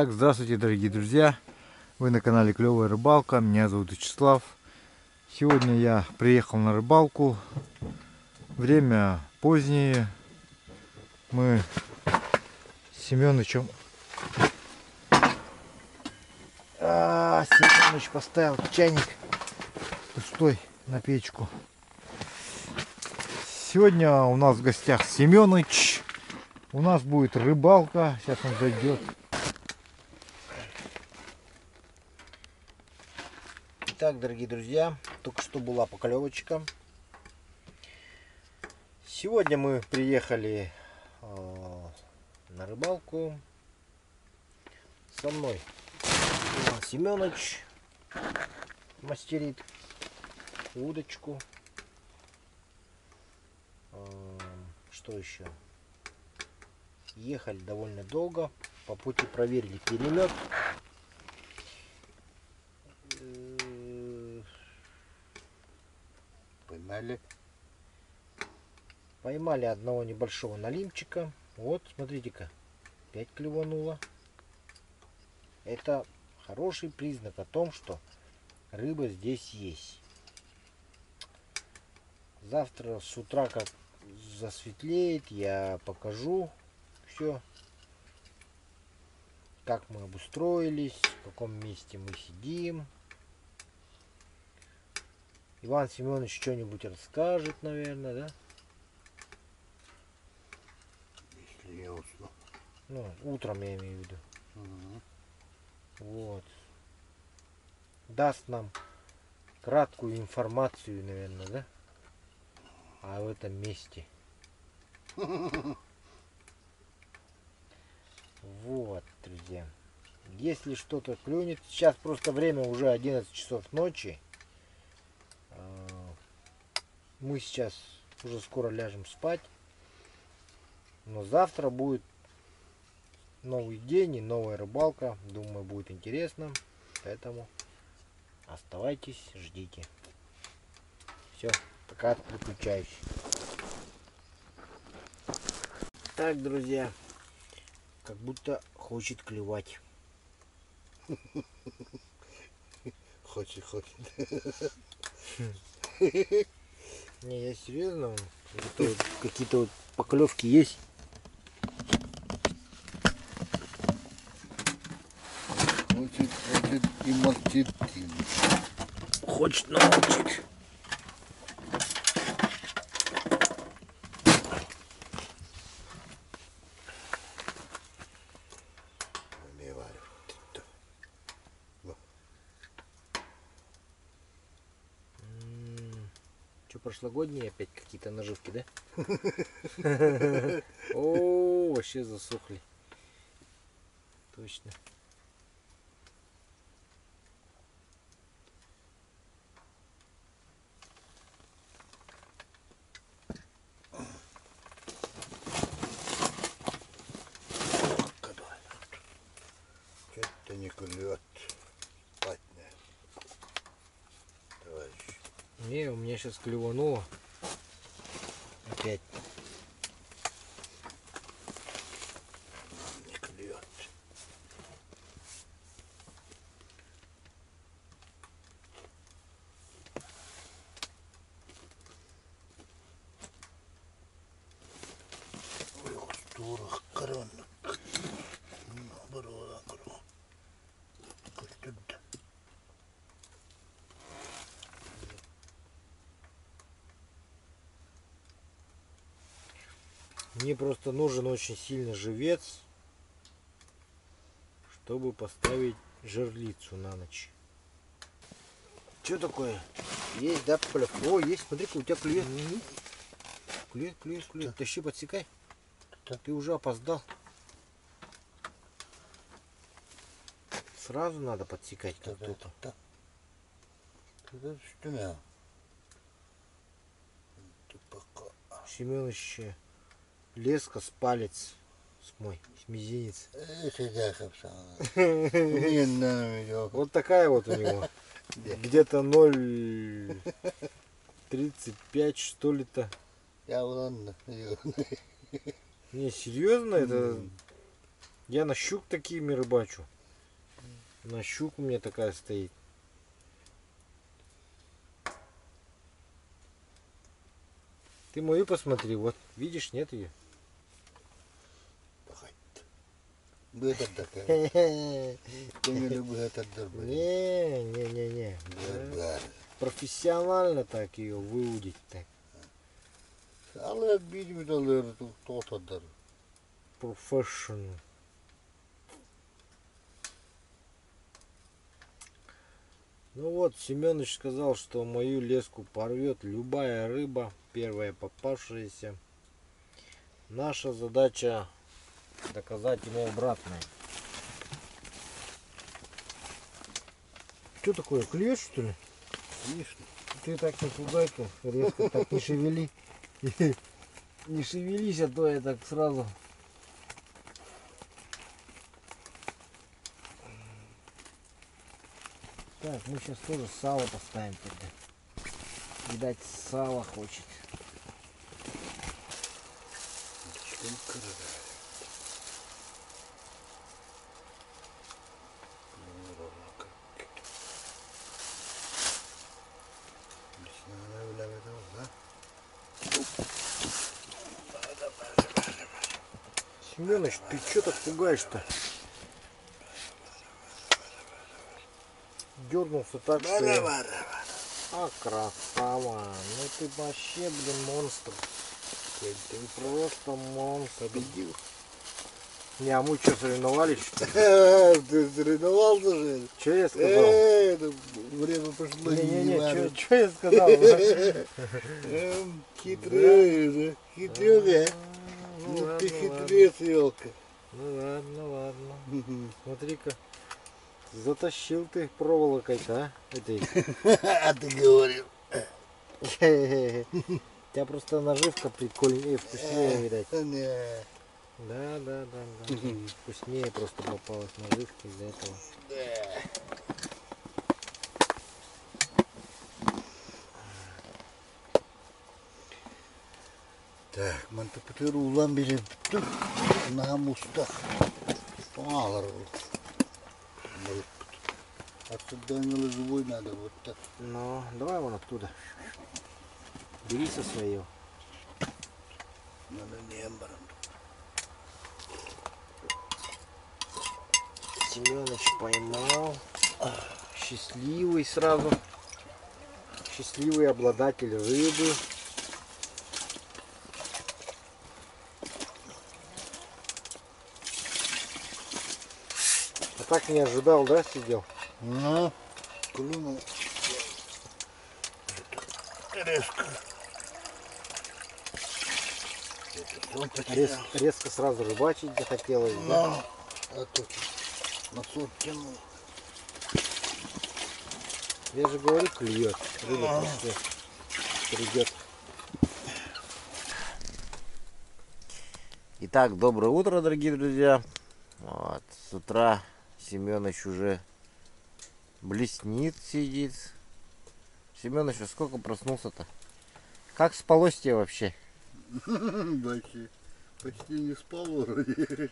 Итак, здравствуйте, дорогие друзья! Вы на канале Клевая Рыбалка. Меня зовут Вячеслав. Сегодня я приехал на рыбалку. Время позднее. Мы с Семёнычем Семёныч поставил чайник пустой на печку. Сегодня у нас в гостях Семёныч. У нас будет рыбалка. Сейчас он зайдет. Итак, дорогие друзья, только что была поклевочка. Сегодня мы приехали на рыбалку. Со мной Иван Семёныч мастерит удочку. Что еще? Ехали довольно долго. По пути проверили перемет. Поймали одного небольшого налимчика. Вот, смотрите-ка, 5 клевануло. Это хороший признак о том, что рыба здесь есть. Завтра с утра, как засветлеет, я покажу все, как мы обустроились, в каком месте мы сидим. Иван Семёнович что-нибудь расскажет, наверное, да? Если я усну. Ну, утром я имею в виду. Вот. Даст нам краткую информацию, наверное, да? В этом месте. Вот, друзья. Если что-то клюнет, сейчас просто время уже 11 часов ночи. Мы сейчас уже скоро ляжем спать. Но завтра будет новый день и новая рыбалка. Думаю, будет интересно. Поэтому оставайтесь, ждите. Все, пока отключаюсь. Так, друзья, как будто хочет клевать. Хочет. Не, я серьезно. Какие-то вот поклевки есть. Хочет и молчит. Хочет, но молчит. Что, прошлогодние опять какие-то наживки, да? О, вообще засохли. Точно. Что-то не клюет. Спать, товарищ. Не, у меня сейчас клювануло. Опять. Не клюет. Ой, стурах коронок. Мне просто нужен очень сильно живец, чтобы поставить жерлицу на ночь. Что такое? Есть, да, поклевка? О, есть, смотри-ка, у тебя клюет. Клюет. Тащи, подсекай. Ты уже опоздал. Сразу надо подсекать, как только. Что Семёныч, леска с палец, с мизинец. Вот такая вот у него. Где-то 0,35 что ли-то. Не, серьезно, это я на щук такими рыбачу. На щуку у меня такая стоит. Ты мою посмотри, вот, видишь, нет ее? Быдат такая. Көңілі быдаттар бар. Не. Бар. Профессионально так ее выудить так. Алар bilmir alır totadır. Professional. Ну вот, Семёныч сказал, что мою леску порвет любая рыба, первая попавшаяся. Наша задача доказать ему обратное. Что такое, клюешь что ли? Конечно. Ты так не пугай-ка, резко так не шевели. Не шевелись, а то я так сразу. Так, мы сейчас тоже сало поставим тогда. Видать, сало хочет. Чем кırılır? Семёныч, ты что так пугаешь-то? Дернулся так, что я... А, красава. Ну ты вообще, блин, монстр. Ты просто монстр. Победил. Не, а мы что, соревновались, что ли? Ты соревновался же? Что я сказал? Время пошло. Не, что я сказал? Хитрый же. Хитрюга. Ну Ну ты ладно. хитрец, елка. Ну ладно. Смотри-ка. Затащил ты проволокой-то, а? Этой. А ты говорил. У тебя просто наживка прикольнее, вкуснее, видать. Не. Да. Вкуснее просто попалась наживка из-за этого. Так, мантыпытыр улан бере бүттік. Намуста. Пағалар бұл. Отсюда не живой надо вот так. Ну, давай вон оттуда. Бери со своего. Надо не эмбаром. Семёныч поймал. Счастливый сразу. Счастливый обладатель рыбы. А так не ожидал, да, сидел? Ну, клюнул. Резко. Резко сразу рыбачить захотелось, да? А тут на сон тянул. Я же говорю, клюет. Рыба просто придет. Итак, доброе утро, дорогие друзья. Вот, с утра Семёныч уже блеснит, сидит. Семёныч, а сколько проснулся-то? Как спалось тебе вообще? Вообще, почти не спал вроде.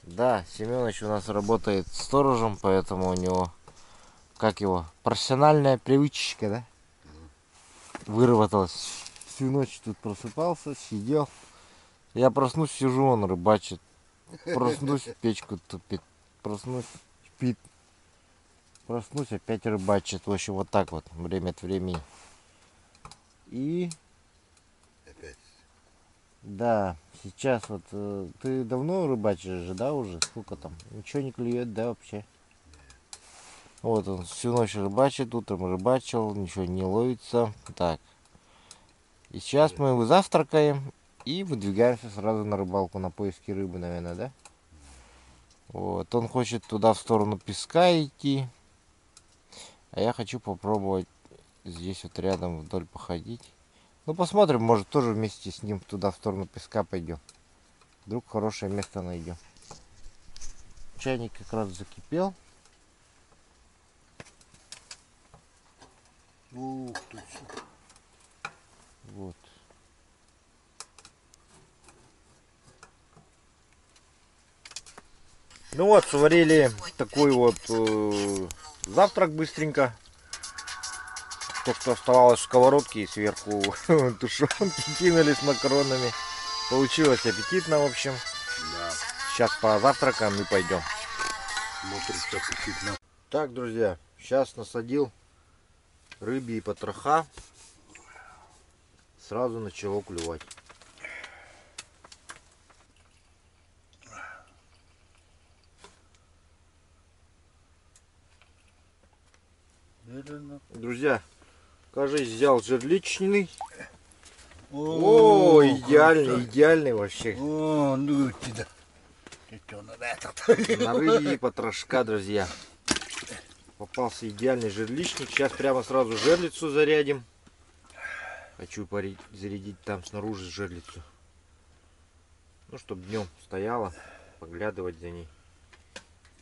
Да, Семёныч у нас работает сторожем, поэтому у него, как его, профессиональная привычка, да? Выработалась. Всю ночь тут просыпался, сидел. Я проснусь, сижу, он рыбачит. Проснусь, печку тупит. Проснусь, спит. Проснусь, опять рыбачит. В общем, вот так вот, время от времени. И... Опять. Да, сейчас вот... ты давно рыбачишь же, да, уже? Сколько там? Ничего не клюет, да, вообще? Вот он всю ночь рыбачит, утром рыбачил, ничего не ловится. Так. И сейчас мы завтракаем и выдвигаемся сразу на рыбалку, на поиски рыбы, наверное, да? Вот, он хочет туда в сторону песка идти. А я хочу попробовать здесь вот рядом вдоль походить. Ну, посмотрим, может тоже вместе с ним туда в сторону песка пойдем. Вдруг хорошее место найдем. Чайник как раз закипел. Ух ты. Вот. Ну вот, сварили такой вот завтрак быстренько. То, что оставалось в сковородке, и сверху тушенки кинули с макаронами. Получилось аппетитно, в общем. Да. Сейчас позавтракаем и пойдем. Смотри, что аппетитно. Так, друзья, сейчас насадил рыбьи потроха. Сразу начало клювать. Друзья, кажется, взял жерличный. О, идеальный, идеальный вообще. О, ну тебя. Ты что, на этот? На рыбьи потрошка, друзья. Попался идеальный жерличник. Сейчас прямо сразу жерлицу зарядим. Хочу зарядить там снаружи жерлицу. Ну, чтобы днем стояла, поглядывать за ней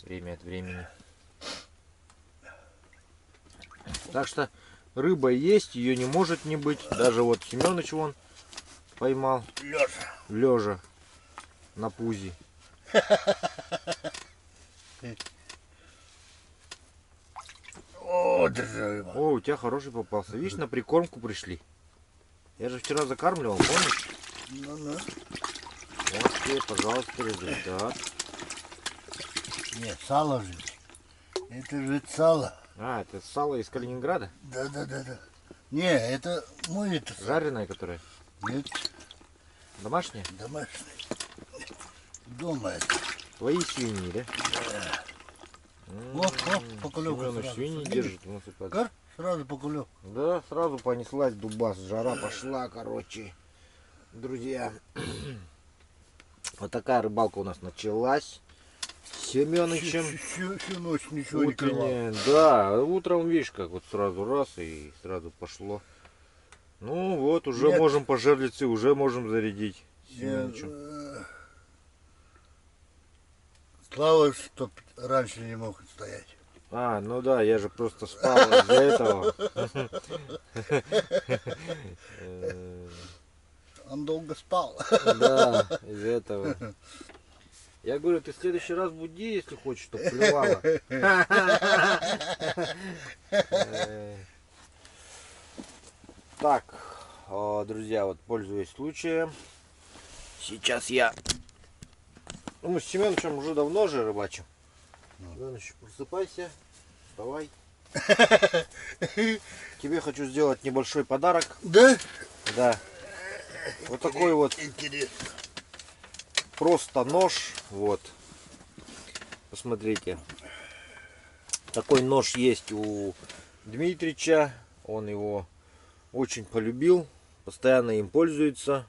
время от времени. Так что рыба есть, ее не может не быть. Даже вот Семёныч вон поймал. Лежа на пузе. О, рыба. О, у тебя хороший попался. Видишь, на прикормку пришли. Я же вчера закармливал, помнишь? Ну. Вот тебе, пожалуйста, результат. Нет, сало же. Это же сало. А, это сало из Калининграда? Да. Не, это мой это. Жареное, которое? Нет, Домашнее? домашний. Дома это. Твои свиньи, да? Вот, поклёвка Семёныч сразу. свиньи Видишь? держит у нас и под- Кар? Сразу поклёв. Да, сразу понеслась дубас. Жара пошла, короче. Друзья. Вот такая рыбалка у нас началась. С Семёнычем. Всю ночь ничего не клевало. Утренняя. Да, утром, видишь, как вот сразу раз и сразу пошло. Ну вот, уже Нет. можем по жерлице, уже можем зарядить Я, Семёнычем. Слава, что раньше не мог стоять. А, ну да, я же просто спал из-за этого. Он долго спал. Да, из-за этого. Я говорю, ты в следующий раз буди, если хочешь, чтобы клевало. Так, друзья, вот пользуясь случаем, сейчас я... Ну, мы с Семеновичем уже давно же рыбачим. Семенович, просыпайся, вставай. Тебе хочу сделать небольшой подарок. Да? Да. Вот такой вот Интересно. просто нож. Вот. Посмотрите. Такой нож есть у Дмитрича. Он его очень полюбил. Постоянно им пользуется.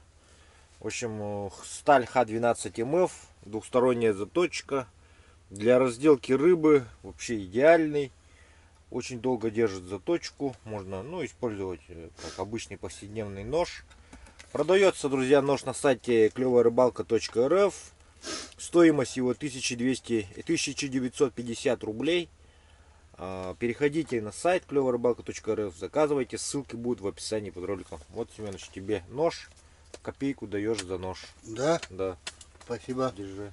В общем, сталь Х12МФ. Двухсторонняя заточка. Для разделки рыбы вообще идеальный. Очень долго держит заточку. Можно, ну, использовать как обычный повседневный нож. Продается, друзья, нож на сайте клёвая-рыбалка.рф. Стоимость его 1950 рублей. Переходите на сайт клёвая-рыбалка.рф. Заказывайте. Ссылки будут в описании под роликом. Вот, Семенович, тебе нож. Копейку даешь за нож. Да? Да. Спасибо. Держи.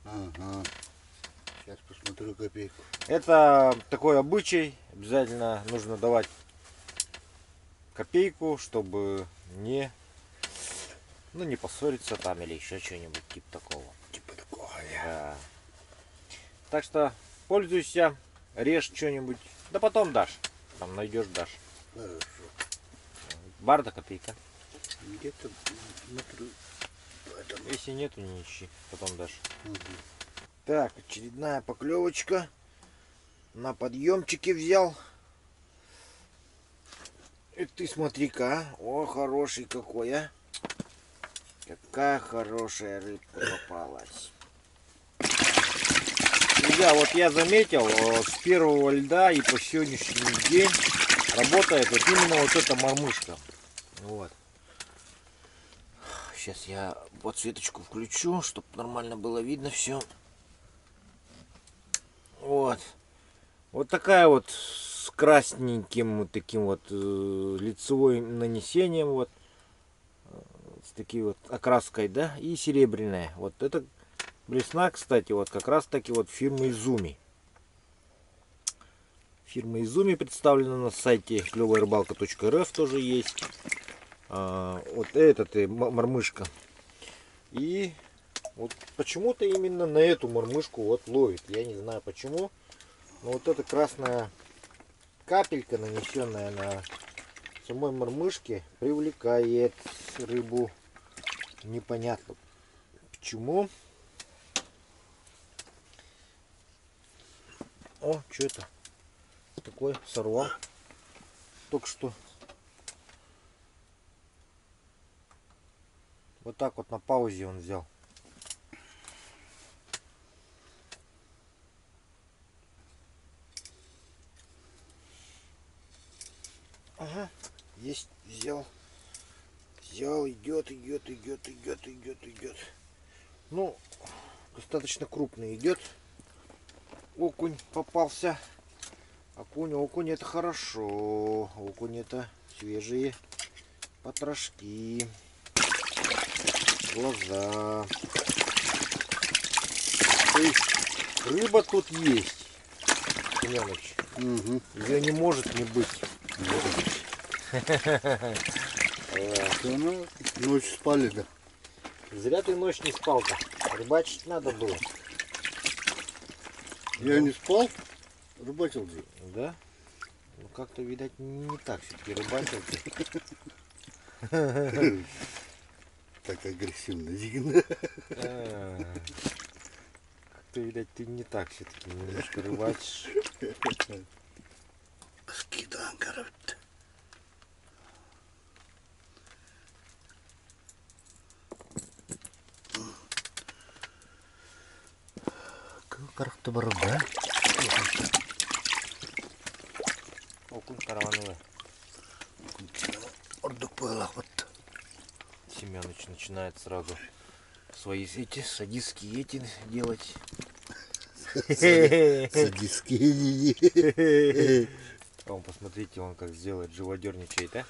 Ага. Сейчас посмотрю копейку. Это такой обычай. Обязательно нужно давать копейку, чтобы не поссориться там или еще что-нибудь типа такого. Типа такого. Да. Так что пользуйся, режь что-нибудь. Да потом дашь. Там найдешь, дашь. Хорошо. Барда копейка. Где-то смотрю. Поэтому. Если нету, не ищи. Потом дашь. Угу. Так, очередная поклевочка. На подъемчике взял. И ты смотри-ка, а. О, хороший какой, а. Какая хорошая рыбка попалась. Друзья, вот я заметил, с первого льда и по сегодняшний день работает вот именно вот эта мормышка. Вот. Сейчас я подсветочку включу, чтобы нормально было видно все. Вот. Вот такая вот с красненьким вот таким вот лицевым нанесением, вот с такой вот окраской, да, и серебряная. Вот это Блесна, кстати, вот как раз таки вот фирмы Изуми. Фирма Изуми представлена на сайте клёвая-рыбалка.рф, тоже есть. Вот этот и мормышка. И вот почему-то именно на эту мормышку вот ловит. Я не знаю почему. Но вот эта красная капелька, нанесенная на самой мормышке, привлекает рыбу. Непонятно почему. О, что это? Такой сорвал. Только что. Вот так вот на паузе он взял. Ага, есть, взял. Взял, идет. Ну, достаточно крупный идет. Окунь попался. Окунь это хорошо. Окунь это свежие потрошки. Глаза. То есть рыба тут есть, Семенович. Угу. Ее не может не быть. Ну, ночь спали, да. Зря ты ночь не спал-то. Рыбачить надо было. Я не спал, рыбачил же. Да? Ну как-то, видать, не так все-таки рыбачил ты. Так агрессивно, Дигна. Как-то, видать, ты не так все-таки немножко рыбачишь. Скидан, короче. Как-то борода. Окунь каравановый. Ордукпыла вот. Семенович начинает сразу свои эти садистские эти делать. Садистские. Вон, посмотрите, он как сделает, живодерничает, а?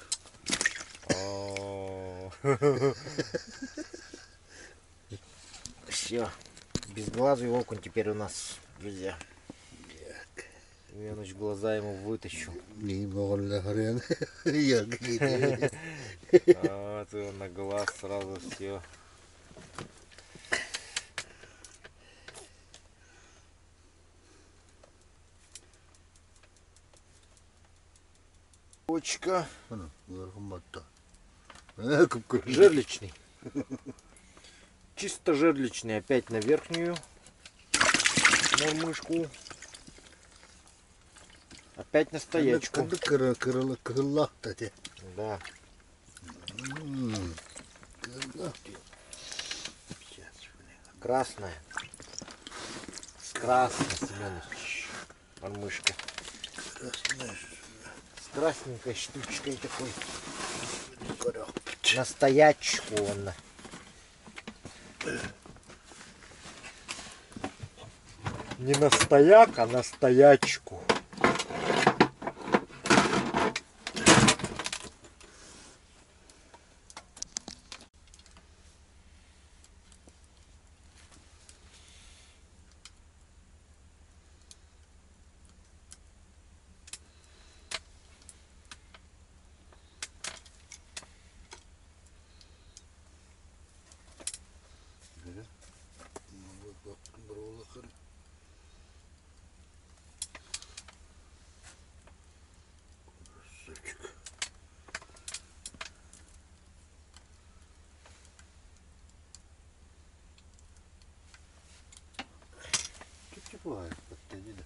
Все, безглазый окунь теперь у нас, друзья. Семенович глаза ему вытащу. Не могла хрен. Вот и на глаз сразу все. Очка. Жерличный. Чисто жерличный. Опять на верхнюю мормышку. Опять на стоячку. Крылатая. Да. Красная. С красной, Семенович. Мормышка. Красная. С красненькой штучкой такой. На стоячку он. Не на стояк, а на стоячку. Бывает, подтяни, да.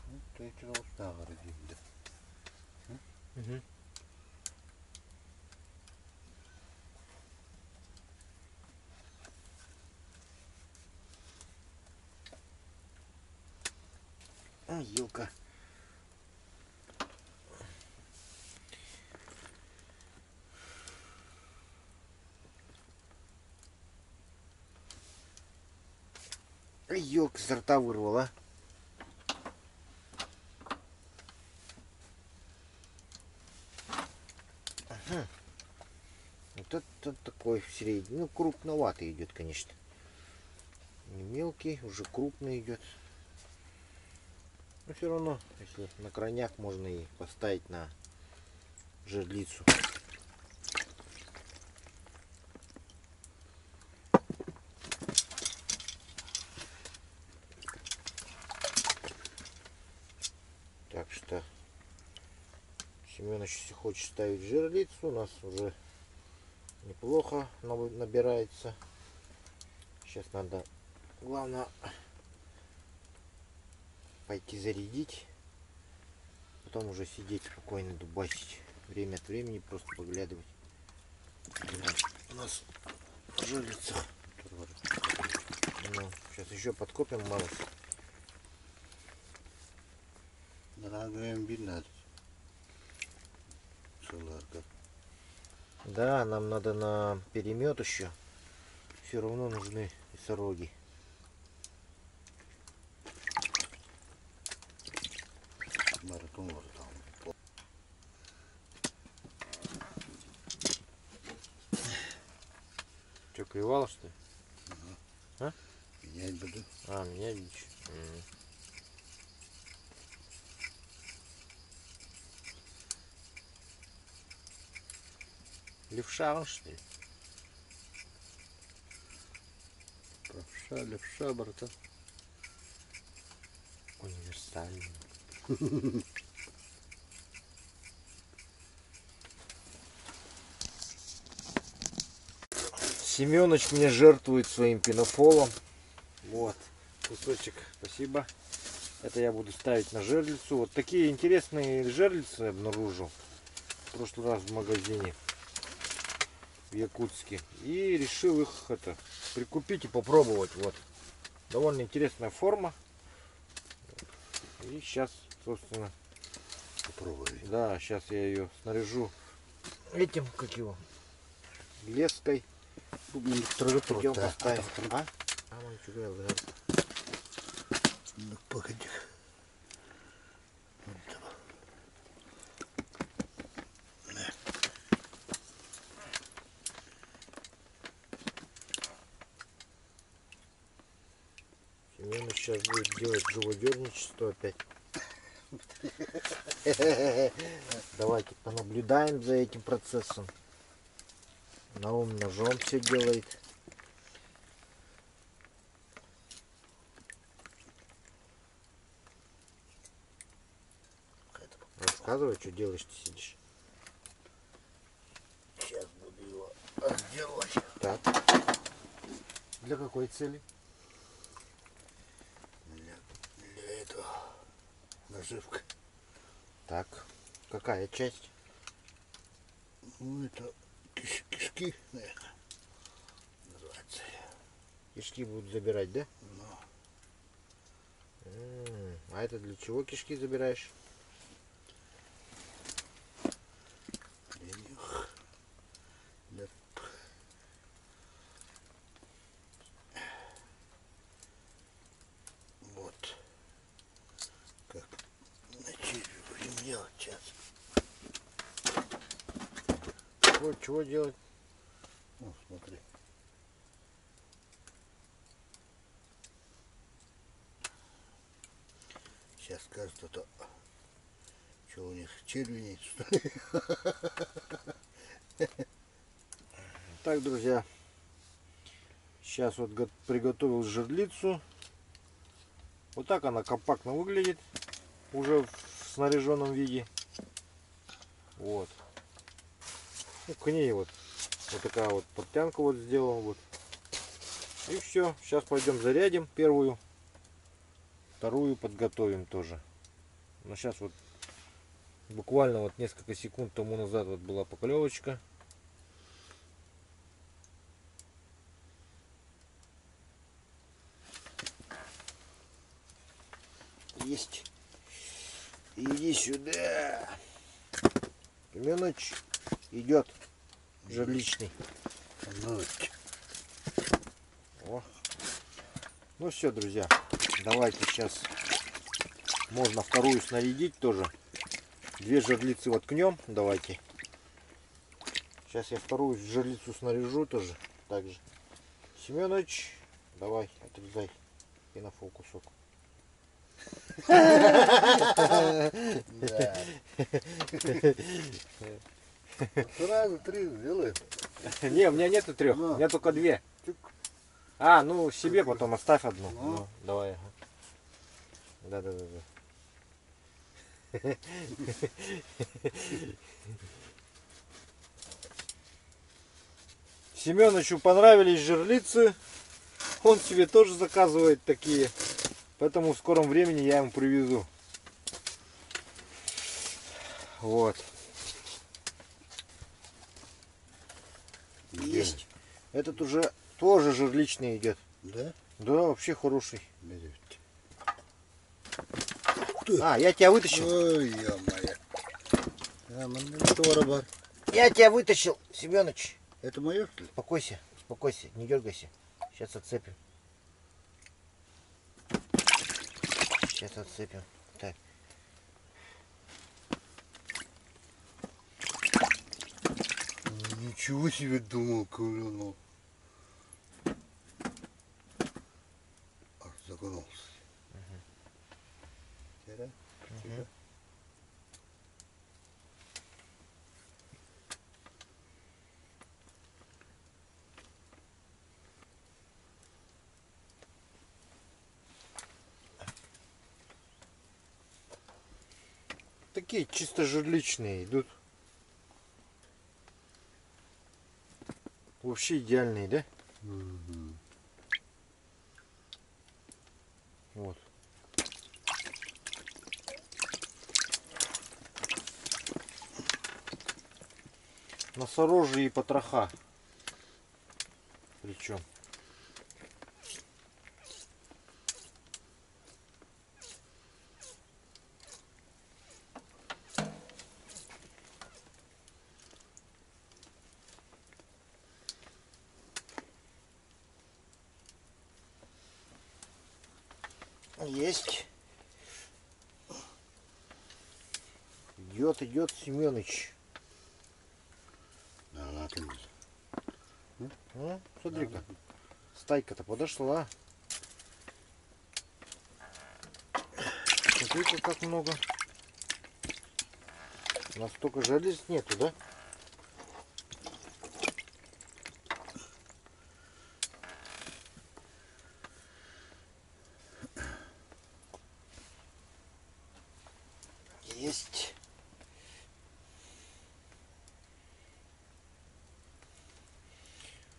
Ну, то я вчера устал, родим, да. А, елка. Елка с рта вырвала. Ага. Вот это такой средний. Ну, крупноватый идет, конечно. Не мелкий, уже крупный идет. Но все равно, если на крайняк, можно и поставить на жерлицу. Так что Семенович, если хочет ставить жерлицу, у нас уже неплохо набирается. Сейчас надо, главное, пойти зарядить, потом уже сидеть спокойно, дубасить. Время от времени просто поглядывать. У нас жерлица. Ну, сейчас еще подкопим малость. Дорогая видно. Соларка. Да, нам надо на перемет еще. Все равно нужны сороги. Маратон вот там. Че, клевало, что ли? А? Менять буду. А, меня дичь. Левша он, что ли? Правша, левша, брата. Универсальный. Семёныч мне жертвует своим пенофолом. Вот, кусочек, спасибо. Это я буду ставить на жерлицу. Вот такие интересные жерлицы обнаружил в прошлый раз в магазине в Якутске. И решил их прикупить и попробовать. Вот. Довольно интересная форма. И сейчас, собственно, Попробуй. да, сейчас я ее снаряжу этим, как его, леской. Идем поставим. А? Ну, погоди. Семенович сейчас будет делать живодерничество опять. Давайте понаблюдаем за этим процессом. Наум ножом все делает. Рассказывай, что делаешь, ты сидишь. Сейчас буду его отделать. Так. Для какой цели? Для этого наживка. Так. Какая часть? Ну, это кишки, наверное, называется. Кишки будут забирать, да? Ну, А это для чего кишки забираешь? для них. Для... Вот. Как на черви будем делать сейчас. Чего делать? Ну, смотри. Сейчас скажут, это что у них черви нет, что ли? Так, друзья, сейчас вот приготовил жерлицу. Вот так она компактно выглядит, уже в снаряженном виде. Вот. Ну, к ней вот такая вот подтянка вот сделана. Вот. И все. Сейчас пойдем зарядим первую, вторую подготовим тоже. Но сейчас вот буквально вот несколько секунд тому назад вот была поклевочка. Есть. Иди сюда. Семёныч идет жерличный. О. Ну все, друзья, давайте сейчас можно вторую снарядить тоже. Две жерлицы воткнем. Давайте. Сейчас я вторую жерлицу снаряжу тоже. Также. Семёныч, Давай, отрезай. И на кусок. Да. Сразу 3 сделаем. Не, у меня нету 3, у меня только 2. А, ну себе потом оставь одну. Ну, давай. Да. Семёнычу понравились жерлицы. Он себе тоже заказывает такие. Поэтому в скором времени я ему привезу. Вот. Есть. Этот уже тоже жерличный идет. Да? Да, вообще хороший. Берите. А, я тебя вытащил. Ой, ё-моё. Я тебя вытащил, Семёныч. Это мое, что ли? Успокойся, не дергайся. Сейчас отцепим. Так. Ничего себе думал, ковырнул. Аж загнулся. Тихо. Такие чисто жерличные идут. Вообще идеальные, да? Мгм. Вот. Носорожьи и потроха. Причем. Есть. Идет Семёныч. Да, на ты. Смотри-ка, стайка-то подошла. Смотри-ка, как много. У нас столько жерлиц нету, да? Есть.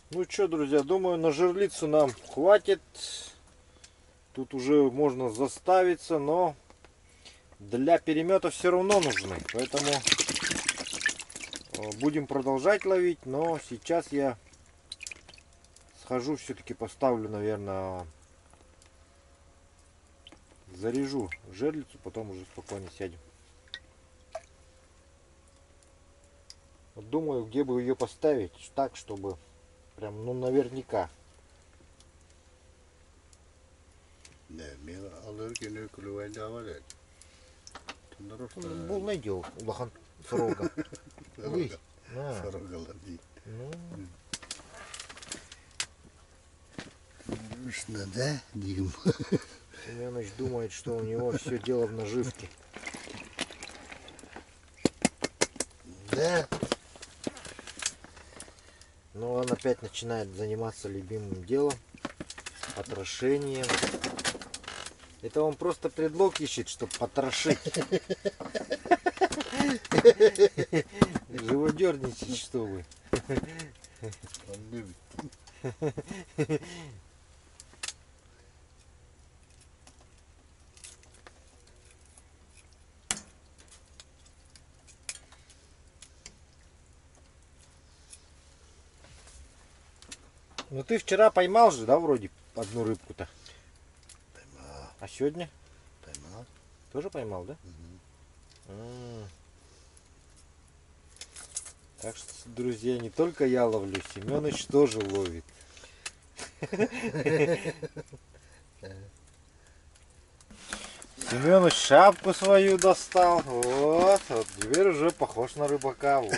Ну что, друзья, думаю, на жерлицу нам хватит. Тут уже можно заставиться, но для перемета все равно нужны. Поэтому будем продолжать ловить. Но сейчас я схожу, все-таки поставлю, наверное, заряжу жерлицу, потом уже спокойно сядем. Вот думаю, где бы ее поставить так, чтобы прям, ну, наверняка. Ne, ben alırken ökülüveyde var ya. Tınırıf da. Бул найдел, улахан сорога. Ой, на. Sarıgalar değil. Ну, Üstüne de diyeyim. Семёныч думает, что у него все дело в наживке. Да. Но он опять начинает заниматься любимым делом, потрошением. Это он просто предлог ищет, чтобы потрошить. Живодерничать, чтобы. Он любит. Ну ты вчера поймал же, да, вроде одну рыбку-то? Paymal. А сегодня Paymal. тоже поймал, да? Hı. Так что, друзья, не только я ловлю, Семёныч тоже ловит. Семёныч шапку свою достал. Вот теперь уже похож на рыбака. Вот.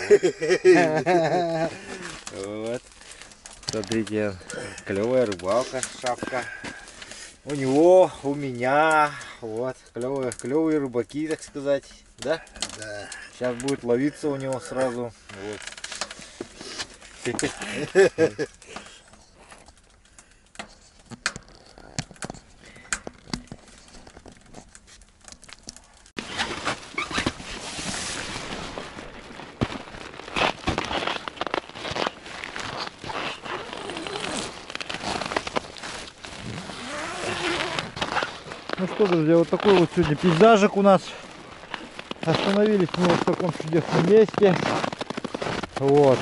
Вот. Смотрите, клевая рыбалка, шапка. У него, у меня, вот, клевые рыбаки, так сказать, да? Да. Сейчас будет ловиться у него сразу, вот. Ну что, друзья, вот такой вот сегодня пейзажик у нас. Остановились мы вот в таком чудесном месте. Вот.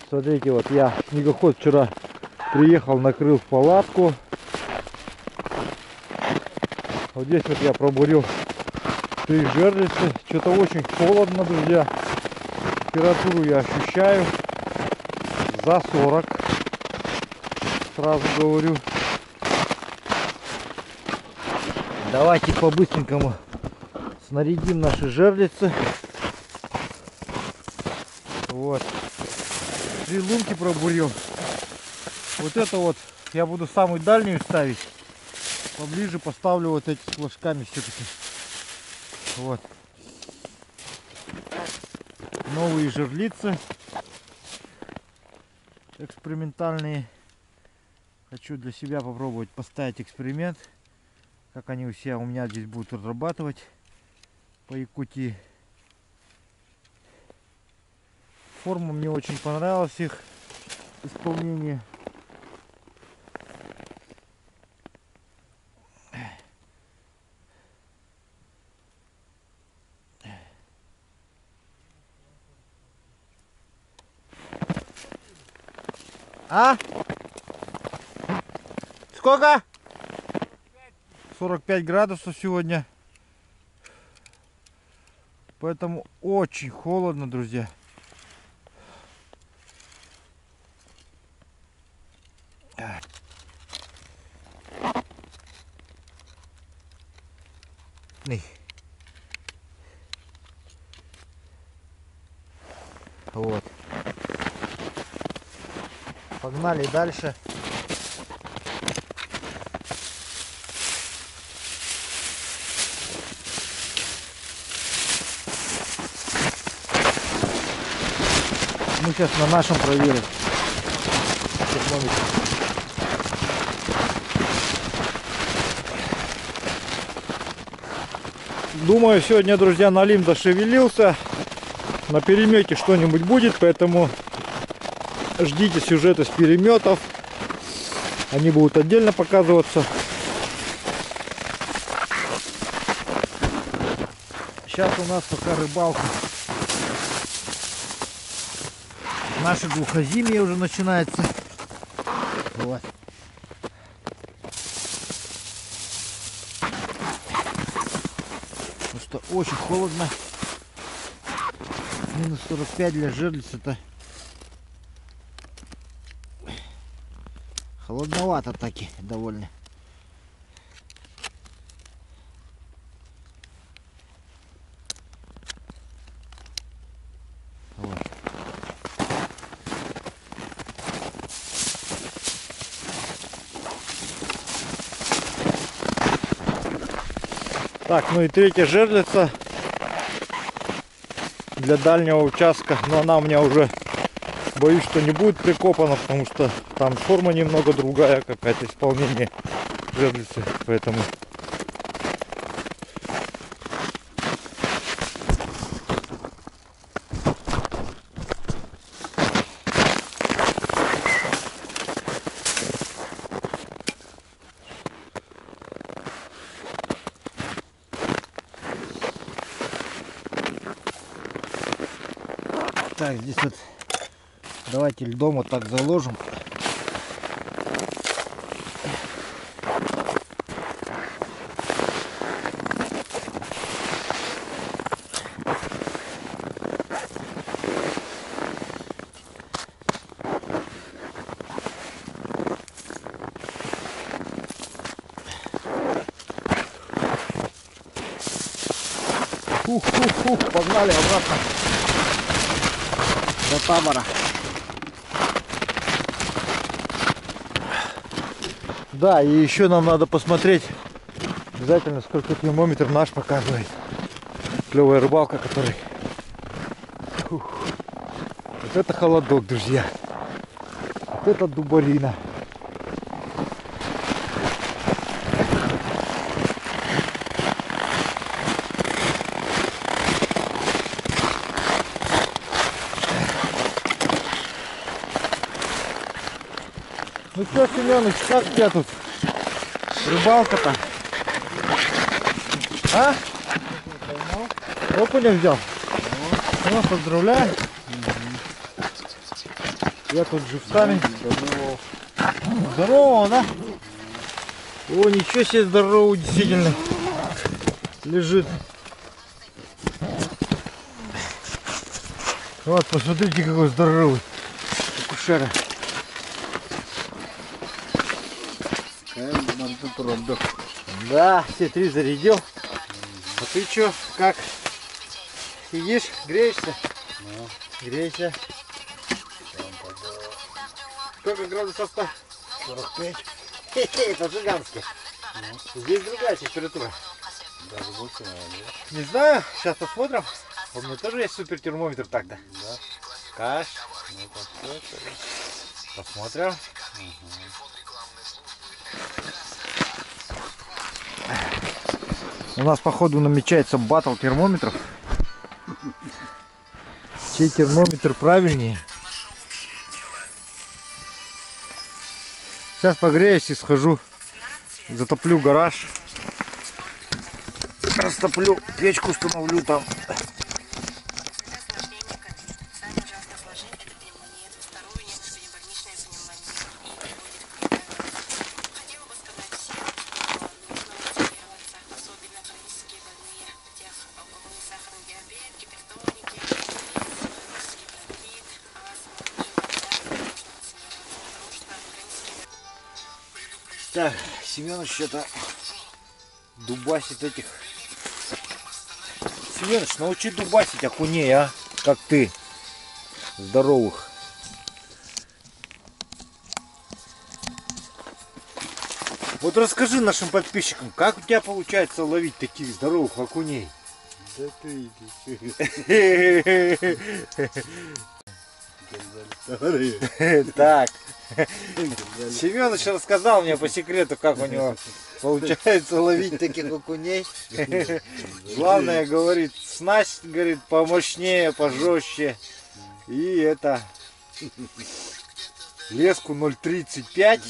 Смотрите, вот я, снегоход, вчера приехал, накрыл палатку. Вот здесь вот я пробурил 3 жерлицы. Что-то очень холодно, друзья. Температуру я ощущаю за 40. Сразу говорю. Давайте по-быстренькому снарядим наши жерлицы. Вот. 3 лунки пробурил. Вот это вот я буду самую дальнюю ставить. Поближе поставлю вот эти с флажками все-таки. Вот. Новые жерлицы. Экспериментальные. Хочу для себя попробовать поставить эксперимент. Как они у меня здесь будут разрабатывать по Якутии. Форма мне очень понравилась, их исполнение. А? Сколько? 45 градусов сегодня. Поэтому очень холодно, друзья. Вот. Погнали дальше. Мы сейчас на нашем проверим. Думаю, сегодня, друзья, налим зашевелился. На перемете что-нибудь будет, поэтому ждите сюжеты с переметов. Они будут отдельно показываться. Сейчас у нас пока рыбалка. Наше глухозимье уже начинается. Вот. Потому что очень холодно. Минус 45 для жерлиц это холодновато таки довольно. Вот. Так, ну и третья жерлица для дальнего участка, но она у меня уже, боюсь, что не будет прикопана, потому что там форма немного другая, какая-то исполнение жерлицы, поэтому так, здесь вот давайте льдом вот так заложим. Погнали обратно до табора. Да, и еще нам надо посмотреть обязательно, сколько термометр наш показывает. Клевая рыбалка, который... Фух. Вот это холодок, друзья. Вот это дубарина. Ну что, Семёныч, как у тебя тут рыбалка-то? А? Окуня взял? Ну, поздравляю. Я тут живцами. Здорово, да? О, ничего себе здоровый, действительно. Лежит. Вот, посмотрите, какой здоровый. Кукушера. Да, все три зарядил. А ты чё, как? Сидишь, греешься? Грейся. Сколько градусов-то? 45. Это жиганский. Здесь другая температура. Даже больше, наверное. Не знаю, сейчас посмотрим. У меня тоже есть супер термометр так-то. Да. Каш. Ну, посмотрим. Посмотрим. У нас походу намечается батл термометров. Чей термометр правильнее? Сейчас погреюсь и схожу. Затоплю гараж. Растоплю, печку установлю там. Так, Семёныч что-то дубасит этих. Семёныч, научи дубасить окуней, а? Как ты. Здоровых. Вот расскажи нашим подписчикам, как у тебя получается ловить таких здоровых окуней? Да ты иди. Так. Семёныч рассказал мне по секрету, как у него получается ловить таких окуней. Главное, говорит, снасть, говорит, помощнее, пожестче. И это леску 0,35.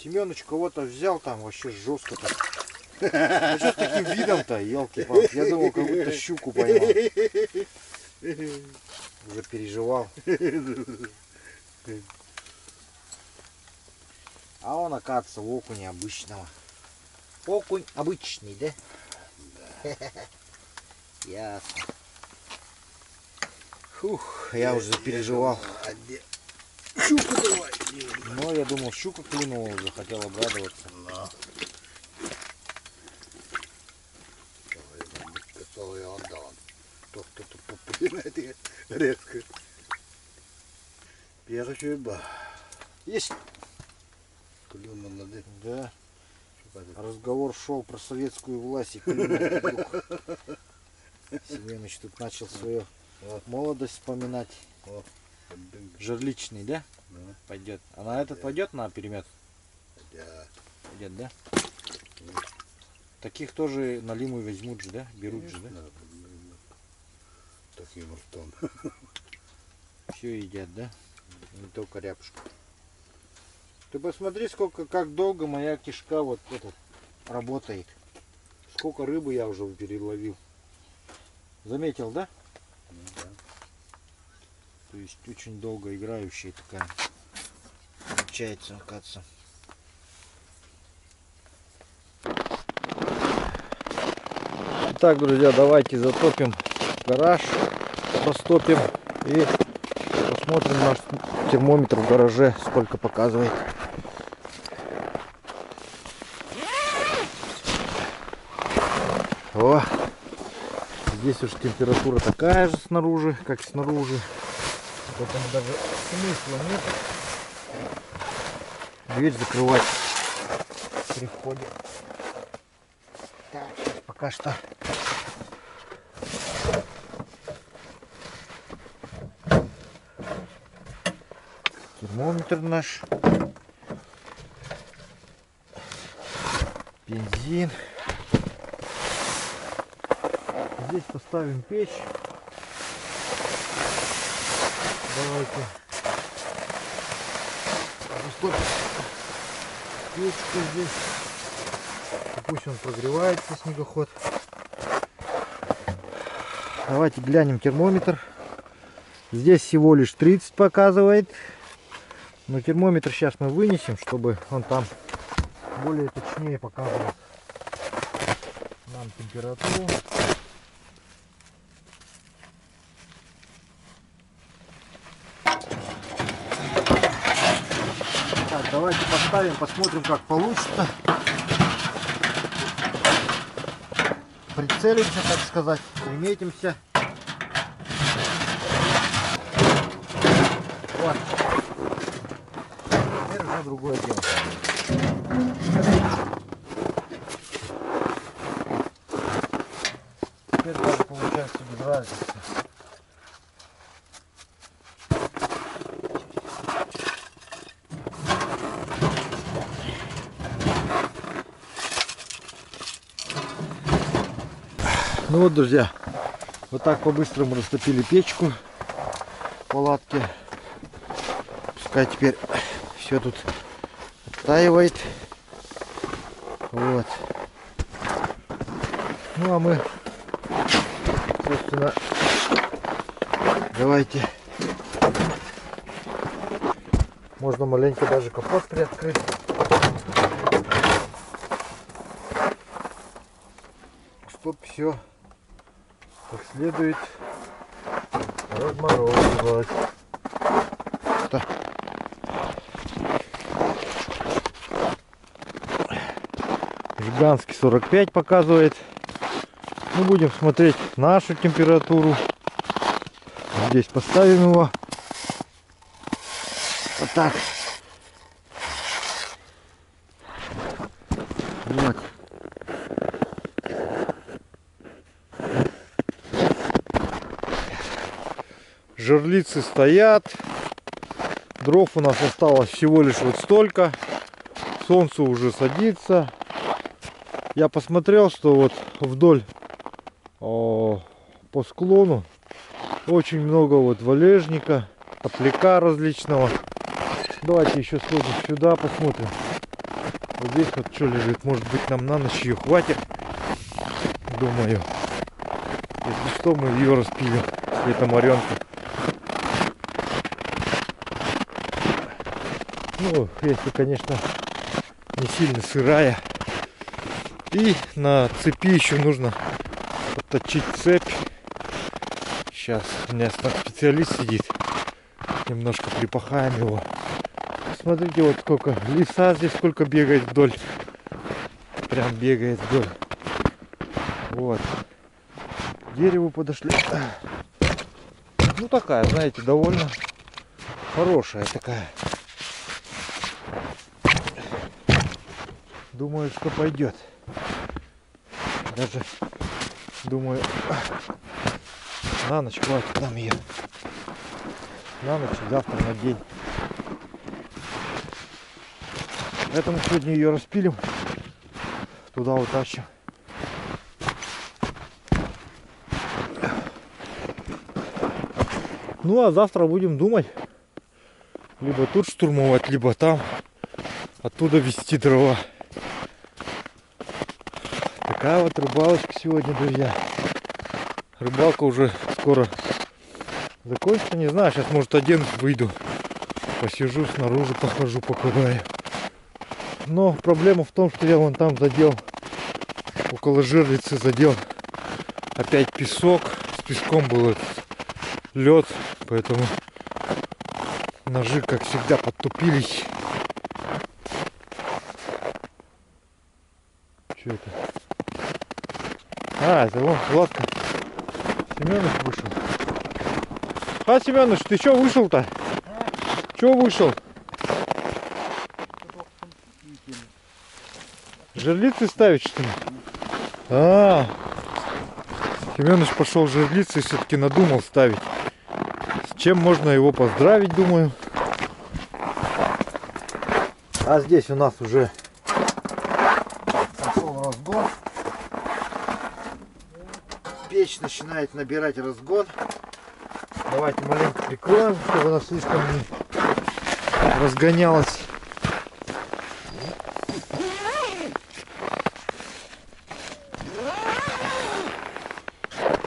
Семёныч кого-то взял там вообще жестко так. А что с таким видом-то, елки-палки? Я думал, как будто щуку поймал. Уже переживал. А он, оказывается, окунь обычного. Окунь обычный, да? Ясно. Фух, я уже переживал. Щуку давай. Но я думал, щука клюнула уже, хотел обрадоваться. Я отдал. Кто-то попинает резко. Я хочу рыба. Есть? Клюнул на дым. Да. Разговор шел про советскую власть и клюнул клюк. Семенович тут начал свою молодость вспоминать. Жерличный, да? Да. Пойдет. А на этот пойдет на перемет? Да. Пойдет, да? Таких тоже на лиму возьмут же, да? Берут же, да? Таким ртом. Все едят, да? Не только рябушку. Ты посмотри, сколько, как долго моя кишка вот этот работает. Сколько рыбы я уже переловил. Заметил, да? Ну, да. То есть очень долго играющая такая получается, оказывается. Так, друзья, давайте затопим гараж, растопим и посмотрим наш термометр в гараже, сколько показывает. О, Здесь уж температура такая же снаружи, как и снаружи. Поэтому даже смысла нет дверь закрывать при входе. Так, сейчас пока что термометр наш, бензин. Здесь поставим печь. Давайте растопим печку здесь. Пусть он прогревается, снегоход. Давайте глянем термометр. Здесь всего лишь 30 показывает. Но термометр сейчас мы вынесем, чтобы он там более точнее показывал нам температуру. Так, давайте поставим, посмотрим, как получится. Прицелимся, так сказать, приметимся. Вот. Теперь уже другое дело. Теперь даже получается без разницы. Ну вот, друзья, вот так по-быстрому растопили печку в палатке. Пускай теперь все тут оттаивает. Вот. Ну а мы, собственно, давайте, можно маленько даже капот приоткрыть. Чтоб все как следует разморозилось. Жиганский 45 показывает. Мы будем смотреть нашу температуру. Здесь поставим его. Вот так. Вот. Жерлицы стоят. Дров у нас осталось всего лишь вот столько. Солнце уже садится. Я посмотрел, что вот вдоль по склону очень много вот валежника, топляка различного. Давайте еще сходим сюда, посмотрим. Вот здесь вот что лежит. Может быть, нам на ночь ее хватит. Думаю. Если что, мы ее распилим. Это моренка. Ну, если, конечно, не сильно сырая. И на цепи еще нужно подточить цепь. Сейчас у меня там специалист сидит. Немножко припахаем его. Смотрите, вот сколько лиса здесь, сколько бегает вдоль. Прям бегает вдоль. Вот. К дереву подошли. Ну такая, знаете, довольно хорошая такая. Думаю, что пойдет. Даже думаю, на ночь хватит нам ее. На ночь, завтра на день. Поэтому сегодня ее распилим. Туда утащим. Ну а завтра будем думать. Либо тут штурмовать, либо там. Оттуда везти дрова. Такая вот рыбалочка сегодня, друзья. Рыбалка уже скоро закончится. Не знаю, сейчас может один выйду. Посижу снаружи, похожу, покураю. Но проблема в том, что я вон там задел, около жерлицы задел опять песок. С песком был этот лед, поэтому ножи, как всегда, подтупились. Что это? А, это вон лодка. Семёныч вышел. А, Семёныч, ты чё вышел-то? Чё вышел? Жерлицы ставить, что ли? А, Семёныч пошел жерлицы и все-таки надумал ставить. С чем можно его поздравить, думаю. А здесь у нас уже пошел разгон. Печь начинает набирать разгон. Давайте маленько прикроем, чтобы она слишком не разгонялась.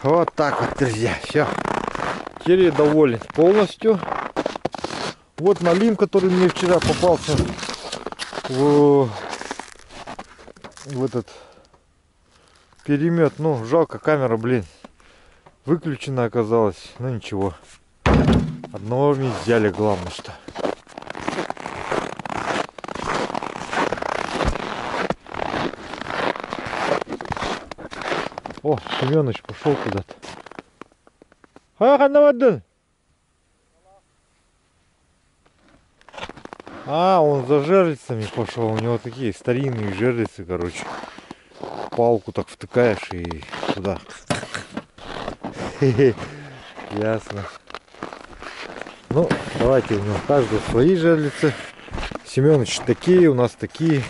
Вот так вот, друзья. Все. Теперь я доволен полностью. Вот налим, который мне вчера попался в этот перемет. Ну, жалко, камера, блин, выключена оказалась. Но ничего. Одного не взяли, главное что. О, Семёныч пошел куда-то. А, он за жерлицами пошел. У него такие старинные жерлицы, короче. Палку так втыкаешь и туда. Ясно. Ну, давайте, у него каждого свои жерлицы. Семёныч такие, у нас такие.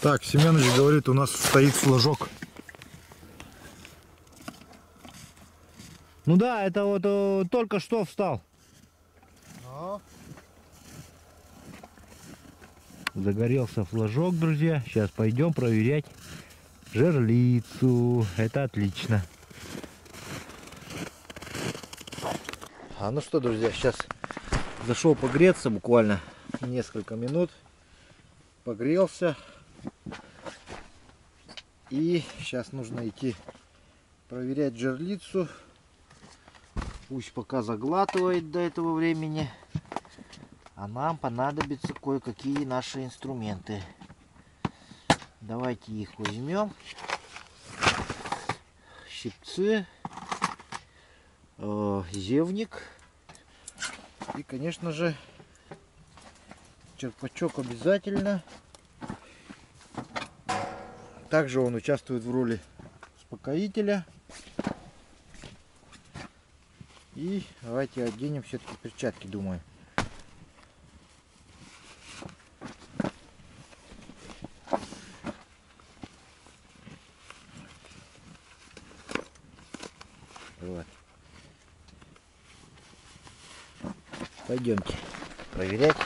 Так, Семёныч говорит, у нас стоит флажок. Ну да, это вот только что встал. Загорелся флажок, друзья. Сейчас пойдем проверять жерлицу. Это отлично. А ну что, друзья, сейчас зашел погреться буквально несколько минут. Погрелся. И сейчас нужно идти проверять жерлицу. Пусть пока заглатывает до этого времени. А нам понадобятся кое-какие наши инструменты. Давайте их возьмем. Щипцы, зевник и, конечно же, черпачок обязательно. Также он участвует в роли успокоителя. И давайте оденем все-таки перчатки, думаю. Вот. Пойдемте проверять.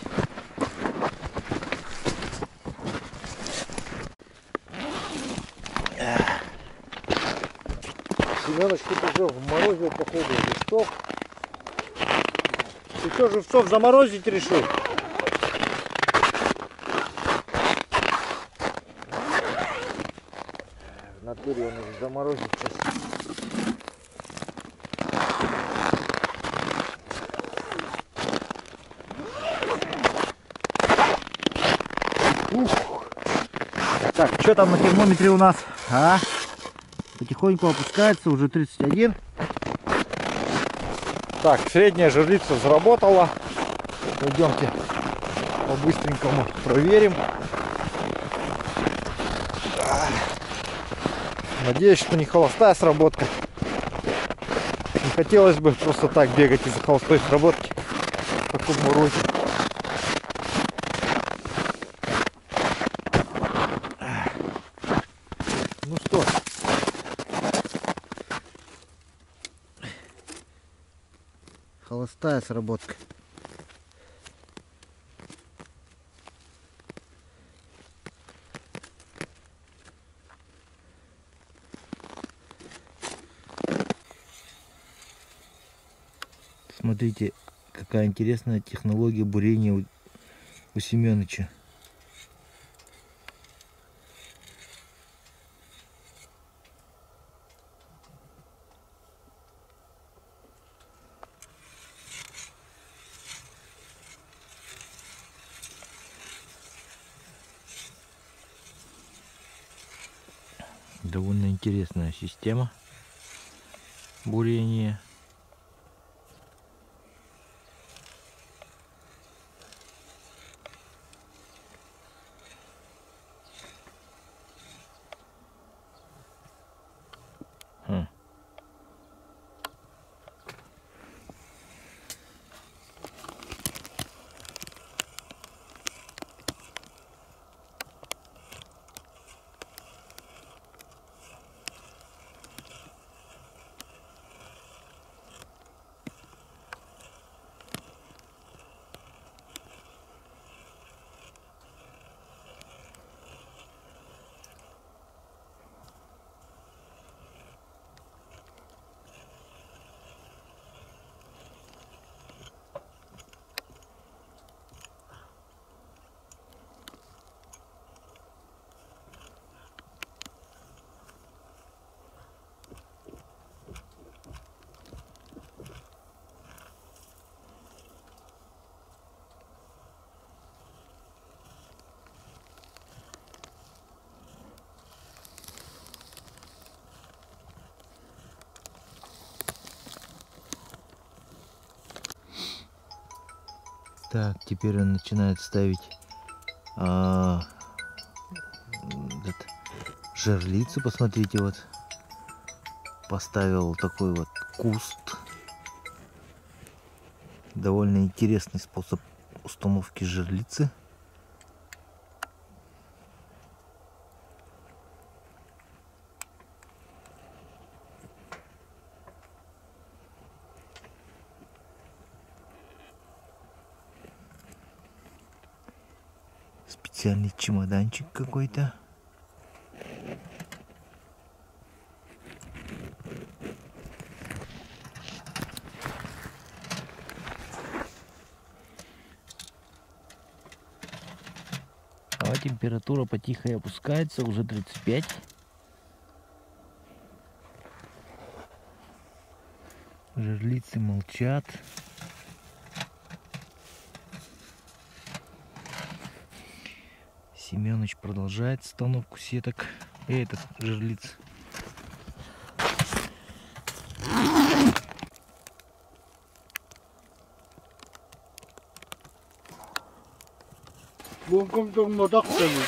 Семёныч, ты уже вморозил, походу, живцов. Ты что, живцов заморозить решил? В натуре он уже заморозит сейчас. Ух. Так, что там на термометре у нас? А? Потихоньку опускается, уже 31. Так, средняя жерлица заработала. Пойдемте по-быстренькому проверим. Надеюсь, что не холостая сработка. Не хотелось бы просто так бегать из-за холостой сработки в таком морозе. Ну что, холостая сработка. Смотрите, какая интересная технология бурения у Семёныча. Довольно интересная система бурения. Так, теперь он начинает ставить жерлицу. Посмотрите, вот поставил такой вот куст. Довольно интересный способ установки жерлицы. Специальный чемоданчик какой-то. А температура потихо опускается, уже 35. Жерлицы молчат. Семёныч продолжает установку сеток. Жерлиц. Buông công tung một tóc ra mình.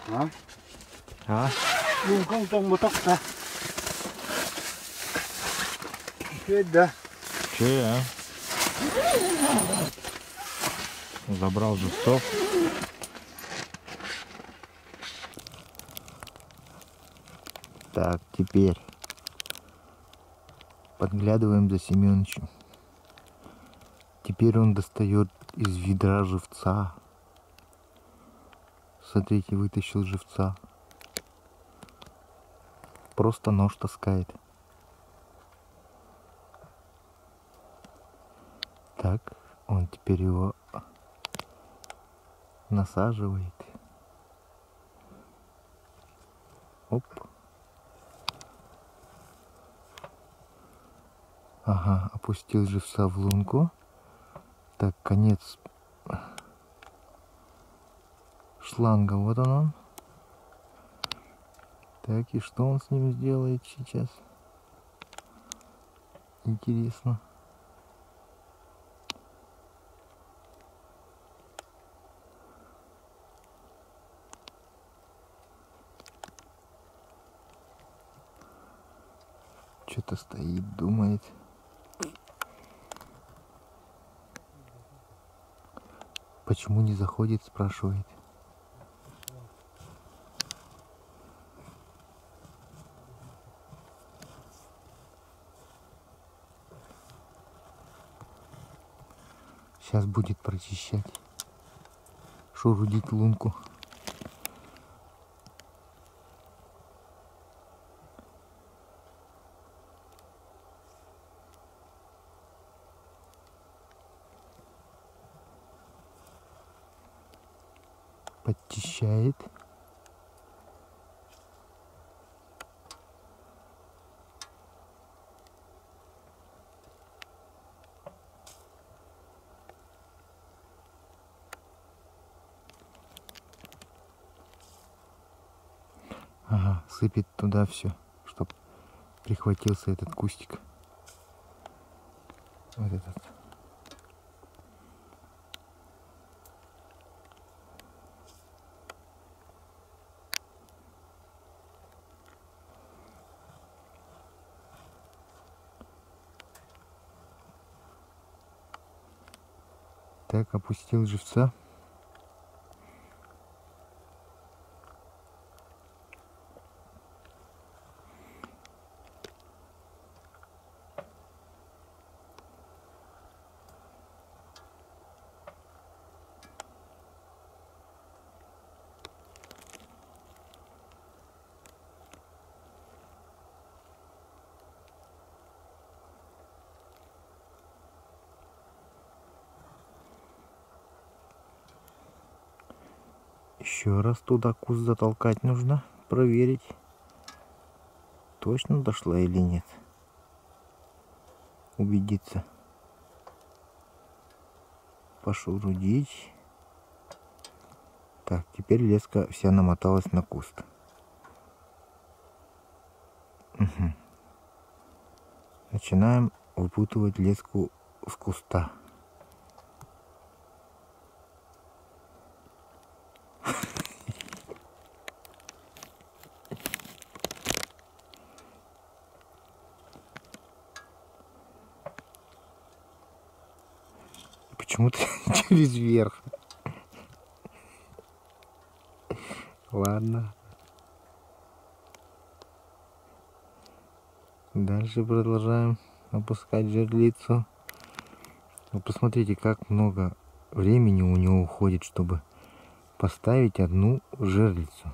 Hả? А? Buông công tung một tóc ra. Chết да. Че, а? Забрал жестов. Так, теперь подглядываем за Семёнычем. Теперь он достает из ведра живца. Смотрите, вытащил живца. Просто нож таскает. Так, он теперь его насаживает. Оп. Ага, опустил живца в лунку. Так, конец шланга, вот он. Так, и что он с ним сделает сейчас? Интересно. Что-то стоит, думает. Почему не заходит, спрашивает. Сейчас будет прочищать. Шурудить лунку. подчищает. Ага, сыпет туда все, чтоб прихватился этот кустик. Вот этот. Так, опустил живца. Еще раз туда куст затолкать нужно, проверить, точно дошла или нет. Убедиться. Пошурудить. Так, теперь леска вся намоталась на куст. Угу. Начинаем выпутывать леску с куста. Почему-то через верх. Ладно. Дальше продолжаем опускать жерлицу. Вы посмотрите, как много времени у него уходит, чтобы поставить одну жерлицу.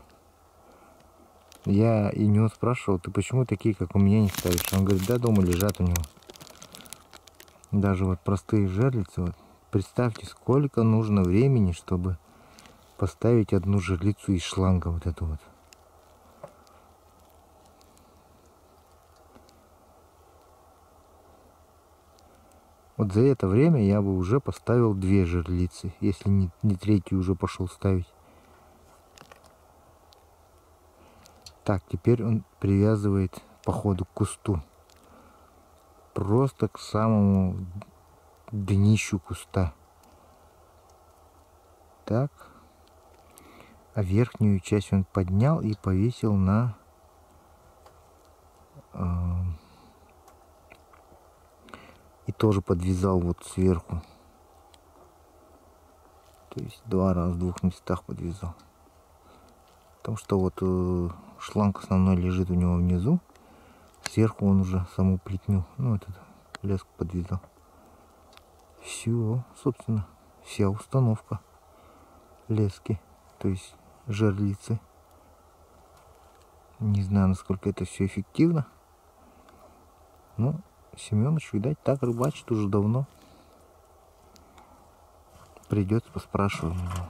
Я и него спрашивал, ты почему такие, как у меня, не ставишь? Он говорит, да, дома лежат у него. Даже вот простые жерлицы, вот, представьте, сколько нужно времени, чтобы поставить одну жерлицу из шланга вот эту вот. Вот за это время я бы уже поставил 2 жерлицы, если не третью уже пошел ставить. Так, теперь он привязывает по ходу к кусту. Просто к самому днищу куста. Так. А верхнюю часть он поднял и повесил на и тоже подвязал вот сверху. То есть 2 раза в 2 местах подвязал. Потому что вот шланг основной лежит у него внизу. Сверху он уже саму плетню, ну этот леску подвязал. Все, собственно, вся установка лески, то есть жерлицы. Не знаю, насколько это все эффективно. Но Семёныч, видать, так рыбачит уже давно. Придется поспрашивать у него.